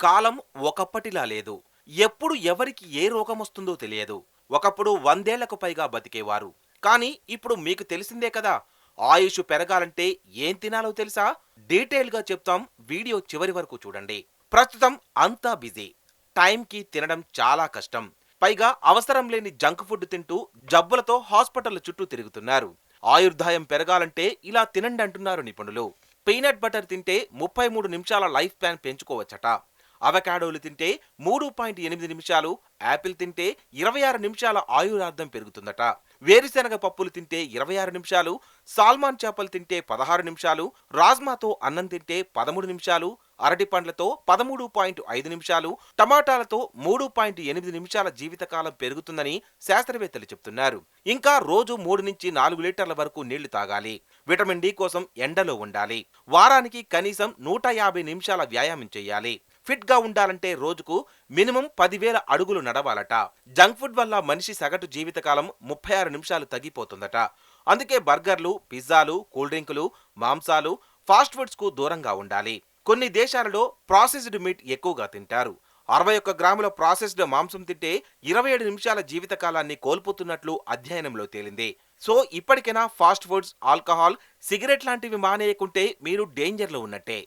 కాలం ఒకప్పటిలా లేదు. ఎప్పుడు ఎవరికి ఏ రోగమొస్తుందో తెలియదు. ఒకప్పుడు 100 ఏళ్లకు పైగా బతికేవారు. కానీ ఇప్పుడు మీకు తెలిసిందే కదా! ఆయుష్ పెరగాలంటే ఏం తినాలో తెలుసా? డీటెయిల్‌గా చెప్తాం. వీడియో చివరి వరకు చూడండి. ప్రస్తుతం అంతా బిజీ. టైంకి తినడం చాలా కష్టం. పైగా అవసరం లేని జంక్ ఫుడ్ తింటూ జబ్బులతో హాస్పిటళ్ల చుట్టూ తిరుగుతున్నారు. ఆయుర్దాయం పెరగాలంటే ఇలా తినండి అంటున్నారు నిపుణులు. పీనట్ బటర్ తింటే 33 నిమిషాల లైఫ్ ప్లాన్ పెంచుకోవచ్చట. అవకాడోలు తింటే 3.8 నిమిషాలు, యాపిల్ తింటే 26 నిమిషాల ఆయురార్థం పెరుగుతుందట. వేరుశెనగ పప్పులు తింటే 26 నిమిషాలు, సాల్మాన్ చేపలు తింటే 16 నిమిషాలు, రాజ్మాతో అన్నం తింటే 13 నిమిషాలు, అరటి పండ్లతో 13.5 నిమిషాలు, టమాటాలతో 3.8 నిమిషాల జీవితకాలం పెరుగుతుందని శాస్త్రవేత్తలు చెప్తున్నారు. ఇంకా రోజు 3 నుంచి 4 లీటర్ల వరకు నీళ్లు తాగాలి. విటమిన్ డి కోసం ఎండలో ఉండాలి. వారానికి కనీసం 150 నిమిషాల వ్యాయామం చేయాలి. ఫిట్ గా ఉండాలంటే రోజుకు మినిమం 10,000 అడుగులు నడవాలట. జంక్ ఫుడ్ వల్ల మనిషి సగటు జీవితకాలం 36 నిమిషాలు తగ్గిపోతుందట. అందుకే బర్గర్లు, పిజ్జాలు, కూల్ డ్రింకులు, మాంసాలు, ఫాస్ట్ ఫుడ్స్ కు దూరంగా ఉండాలి. కొన్ని దేశాలలో ప్రాసెస్డ్ మీట్ ఎక్కువగా తింటారు. 61 గ్రాముల ప్రాసెస్డ్ మాంసం తింటే 27 నిమిషాల జీవితకాలాన్ని కోల్పోతున్నట్లు అధ్యయనంలో తేలింది. సో ఇప్పటికైనా ఫాస్ట్ ఫుడ్స్, ఆల్కహాల్, సిగరెట్ లాంటివి మానేయకుంటే మీరు డేంజర్లో ఉన్నట్టే.